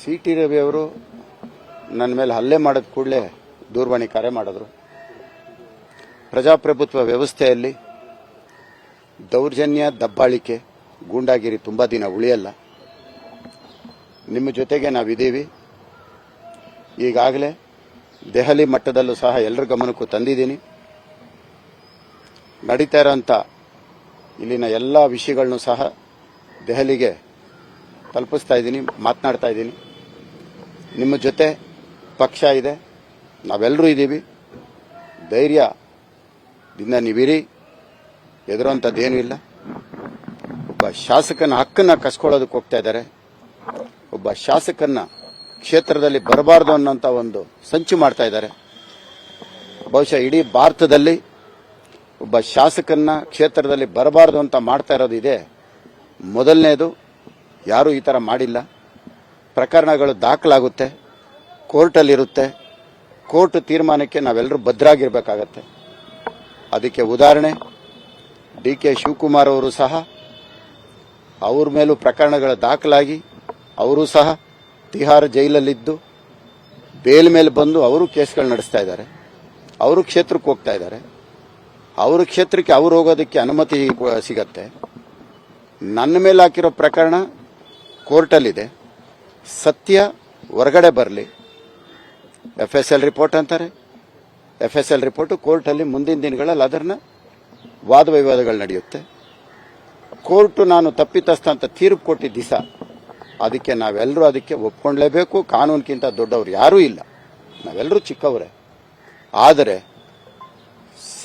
C T Ravi ಅವರು ನನ್ನ ಮೇಲೆ ಹಲ್ಲೆ ಮಾಡಿದ ಕೂಡಲೇ ದೂರವಾಣಿ ಕರೆ ಮಾಡಿದ್ರು. ಪ್ರಜಾಪ್ರಭುತ್ವ ವ್ಯವಸ್ಥೆಯಲ್ಲಿ ದೌರ್ಜನ್ಯ, ದಬ್ಬಾಳಿಕೆ, ಗೂಂಡಾಗಿರಿ ತುಂಬಾ ದಿನ ಉಳಿಯಲ್ಲ. ನಿಮ್ಮ ಜೊತೆಗೆ ನಾವಿದ್ದೀವಿ. ಈಗಾಗಲೇ ದೆಹಲಿ ಮಟ್ಟದಲ್ಲೂ ಸಹ ಎಲ್ಲರ ಗಮನಕ್ಕೂ ತಂದಿದ್ದೀನಿ. ನಡೀತಾ ಇರೋಂಥ ಇಲ್ಲಿನ ಎಲ್ಲ ವಿಷಯಗಳನ್ನು ಸಹ ದೆಹಲಿಗೆ ತಲುಪಿಸ್ತಾ ಇದ್ದೀನಿ, ಮಾತನಾಡ್ತಾ ಇದ್ದೀನಿ. ನಿಮ್ಮ ಜೊತೆ ಪಕ್ಷ ಇದೆ, ನಾವೆಲ್ಲರೂ ಇದ್ದೀವಿ. ಧೈರ್ಯದಿಂದ ನೀವಿರಿ, ಎದುರುವಂಥದ್ದೇನೂ ಇಲ್ಲ. ಒಬ್ಬ ಶಾಸಕನ ಹಕ್ಕನ್ನು ಕಸ್ಕೊಳ್ಳೋದಕ್ಕೆ ಹೋಗ್ತಾ ಇದ್ದಾರೆ. ಒಬ್ಬ ಶಾಸಕನ್ನ ಕ್ಷೇತ್ರದಲ್ಲಿ ಬರಬಾರದು ಅನ್ನೋಂಥ ಒಂದು ಸಂಚು ಮಾಡ್ತಾ ಇದ್ದಾರೆ. ಬಹುಶಃ ಇಡೀ ಭಾರತದಲ್ಲಿ ಒಬ್ಬ ಶಾಸಕನ್ನ ಕ್ಷೇತ್ರದಲ್ಲಿ ಬರಬಾರದು ಅಂತ ಮಾಡ್ತಾ ಇರೋದು ಇದೆ ಮೊದಲನೇದು. ಯಾರೂ ಈ ಥರ ಮಾಡಿಲ್ಲ. ಪ್ರಕರಣಗಳು ದಾಖಲಾಗುತ್ತೆ, ಕೋರ್ಟಲ್ಲಿರುತ್ತೆ. ಕೋರ್ಟ್ ತೀರ್ಮಾನಕ್ಕೆ ನಾವೆಲ್ಲರೂ ಭದ್ರಾಗಿರ್ಬೇಕಾಗತ್ತೆ. ಅದಕ್ಕೆ ಉದಾಹರಣೆ ಡಿ ಕೆ ಶಿವಕುಮಾರ್ ಅವರು ಸಹ, ಅವ್ರ ಮೇಲೂ ಪ್ರಕರಣಗಳು ದಾಖಲಾಗಿ ಅವರು ಸಹ ತಿಹಾರ್ ಜೈಲಲ್ಲಿದ್ದು ಬೇಲ್ ಮೇಲೆ ಬಂದು ಅವರು ಕೇಸ್ಗಳು ನಡೆಸ್ತಾ ಇದ್ದಾರೆ. ಅವರು ಕ್ಷೇತ್ರಕ್ಕೆ ಹೋಗ್ತಾ ಇದ್ದಾರೆ. ಅವ್ರ ಕ್ಷೇತ್ರಕ್ಕೆ ಅವ್ರು ಹೋಗೋದಕ್ಕೆ ಅನುಮತಿ ಸಿಗತ್ತೆ. ನನ್ನ ಮೇಲೆ ಹಾಕಿರೋ ಪ್ರಕರಣ ಕೋರ್ಟಲ್ಲಿದೆ. ಸತ್ಯ ಹೊರಗಡೆ ಬರಲಿ. FSL ರಿಪೋರ್ಟ್ ಅಂತಾರೆ. FSL ರಿಪೋರ್ಟ್ ಕೋರ್ಟಲ್ಲಿ ಮುಂದಿನ ದಿನಗಳಲ್ಲಿ ಅದನ್ನ ವಾದ ವಿವಾದಗಳು ನಡೆಯುತ್ತೆ. ಕೋರ್ಟ್ ನಾನು ತಪ್ಪಿತಸ್ಥ ಅಂತ ತೀರ್ಪು ಕೊಟ್ಟಿದ್ದ ದಿವಸ ಅದಕ್ಕೆ ನಾವೆಲ್ಲರೂ ಅದಕ್ಕೆ ಒಪ್ಕೊಳ್ಳೇಬೇಕು. ಕಾನೂನಿಗಿಂತ ದೊಡ್ಡವರು ಯಾರೂ ಇಲ್ಲ, ನಾವೆಲ್ಲರೂ ಚಿಕ್ಕವರೇ. ಆದರೆ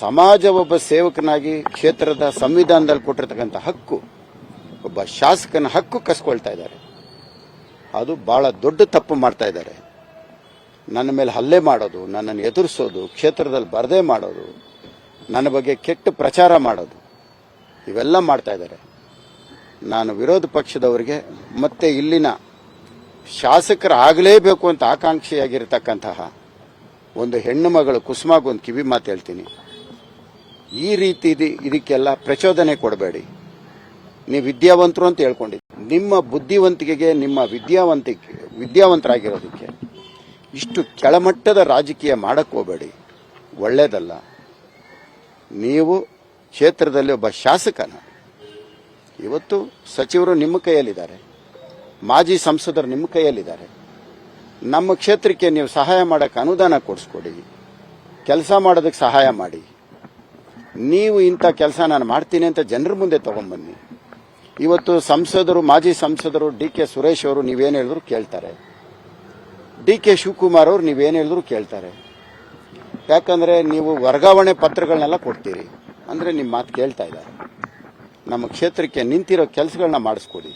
ಸಮಾಜ ಒಬ್ಬ ಸೇವಕನಾಗಿ ಕ್ಷೇತ್ರದ ಸಂವಿಧಾನದಲ್ಲಿ ಕೊಟ್ಟಿರ್ತಕ್ಕಂಥ ಹಕ್ಕು, ಒಬ್ಬ ಶಾಸಕನ ಹಕ್ಕು ಕಸ್ಕೊಳ್ತಾ ಇದ್ದಾರೆ. ಅದು ಬಹಳ ದೊಡ್ಡ ತಪ್ಪು ಮಾಡ್ತಾ ಇದ್ದಾರೆ. ನನ್ನ ಮೇಲೆ ಹಲ್ಲೆ ಮಾಡೋದು, ನನ್ನನ್ನು ಎದುರಿಸೋದು, ಕ್ಷೇತ್ರದಲ್ಲಿ ಬರದೇ ಮಾಡೋದು, ನನ್ನ ಬಗ್ಗೆ ಕೆಟ್ಟ ಪ್ರಚಾರ ಮಾಡೋದು, ಇವೆಲ್ಲ ಮಾಡ್ತಾ ಇದ್ದಾರೆ. ನಾನು ವಿರೋಧ ಪಕ್ಷದವರಿಗೆ ಮತ್ತೆ ಇಲ್ಲಿನ ಶಾಸಕರಾಗಲೇಬೇಕು ಅಂತ ಆಕಾಂಕ್ಷಿಯಾಗಿರ್ತಕ್ಕಂತಹ ಒಂದು ಹೆಣ್ಣು ಮಗಳು ಕುಸುಮಾಗೊಂದು ಕಿವಿ ಮಾತು ಹೇಳ್ತೀನಿ. ಈ ರೀತಿ ಇದಕ್ಕೆಲ್ಲ ಪ್ರಚೋದನೆ ಕೊಡಬೇಡಿ. ನೀವು ವಿದ್ಯಾವಂತರು ಅಂತ ಹೇಳ್ಕೊಂಡಿದ್ದೀರಿ. ನಿಮ್ಮ ಬುದ್ಧಿವಂತಿಕೆಗೆ, ನಿಮ್ಮ ವಿದ್ಯಾವಂತರಾಗಿರೋದಕ್ಕೆ ಇಷ್ಟು ಕೆಳಮಟ್ಟದ ರಾಜಕೀಯ ಮಾಡಕ್ಕೆ ಹೋಗಬೇಡಿ, ಒಳ್ಳೇದಲ್ಲ. ನೀವು ಕ್ಷೇತ್ರದಲ್ಲಿ ಒಬ್ಬ ಶಾಸಕನ, ಇವತ್ತು ಸಚಿವರು ನಿಮ್ಮ ಕೈಯಲ್ಲಿದ್ದಾರೆ, ಮಾಜಿ ಸಂಸದರು ನಿಮ್ಮ ಕೈಯಲ್ಲಿದ್ದಾರೆ. ನಮ್ಮ ಕ್ಷೇತ್ರಕ್ಕೆ ನೀವು ಸಹಾಯ ಮಾಡೋಕ್ಕೆ ಅನುದಾನ ಕೊಡಿಸ್ಕೊಡಿ, ಕೆಲಸ ಮಾಡೋದಕ್ಕೆ ಸಹಾಯ ಮಾಡಿ. ನೀವು ಇಂಥ ಕೆಲಸ ನಾನು ಮಾಡ್ತೀನಿ ಅಂತ ಜನರ ಮುಂದೆ ತಗೊಂಡ್ಬನ್ನಿ. ಇವತ್ತು ಸಂಸದರು, ಮಾಜಿ ಸಂಸದರು ಡಿ ಕೆ ಸುರೇಶ್ ಅವರು ನೀವೇನು ಹೇಳಿದ್ರು ಕೇಳ್ತಾರೆ. ಡಿ ಕೆ ಶಿವಕುಮಾರ್ ಅವರು ನೀವೇನು ಹೇಳಿದ್ರು ಕೇಳ್ತಾರೆ. ಯಾಕಂದ್ರೆ ನೀವು ವರ್ಗಾವಣೆ ಪತ್ರಗಳನ್ನೆಲ್ಲ ಕೊಡ್ತೀರಿ ಅಂದ್ರೆ ನಿಮ್ಮ ಮಾತು ಕೇಳ್ತಾ ಇದ್ದಾರೆ. ನಮ್ಮ ಕ್ಷೇತ್ರಕ್ಕೆ ನಿಂತಿರೋ ಕೆಲಸಗಳನ್ನ ಮಾಡಿಸ್ಕೊಡಿ.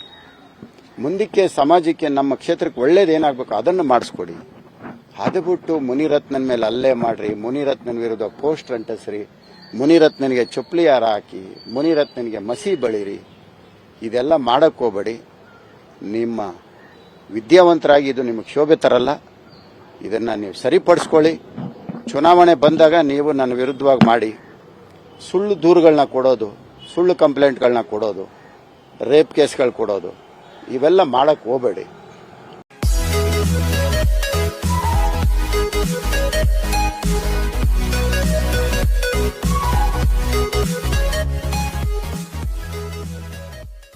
ಮುಂದಕ್ಕೆ ಸಮಾಜಕ್ಕೆ, ನಮ್ಮ ಕ್ಷೇತ್ರಕ್ಕೆ ಒಳ್ಳೇದೇನಾಗಬೇಕು ಅದನ್ನು ಮಾಡಿಸ್ಕೊಡಿ. ಅದು ಬಿಟ್ಟು ಮುನಿರತ್ನನ್ ಮೇಲೆ ಹಲ್ಲೆ ಮಾಡ್ರಿ, ಮುನಿರತ್ನನ್ ವಿರುದ್ಧ ಪೋಸ್ಟರ್ ಅಂಟಿಸ್ರಿ, ಮುನಿರತ್ನನಿಗೆ ಚಪ್ಪಲಿ ಹಾರ ಹಾಕಿ, ಮುನಿರತ್ನನಿಗೆ ಮಸಿ ಬಳಿರಿ, ಇದೆಲ್ಲ ಮಾಡಕ್ಕೆ ಹೋಗಬೇಡಿ. ನಿಮ್ಮ ವಿದ್ಯಾವಂತರಾಗಿ ಇದು ನಿಮಗೆ ಶೋಭೆ ತರಲ್ಲ. ಇದನ್ನು ನೀವು ಸರಿಪಡಿಸ್ಕೊಳ್ಳಿ. ಚುನಾವಣೆ ಬಂದಾಗ ನೀವು ನನ್ನ ವಿರುದ್ಧವಾಗಿ ಮಾಡಿ ಸುಳ್ಳು ದೂರುಗಳನ್ನ ಕೊಡೋದು, ಸುಳ್ಳು ಕಂಪ್ಲೇಂಟ್ಗಳನ್ನ ಕೊಡೋದು, ರೇಪ್ ಕೇಸ್ಗಳು ಕೊಡೋದು, ಇವೆಲ್ಲ ಮಾಡಕ್ಕೆ ಹೋಗಬೇಡಿ.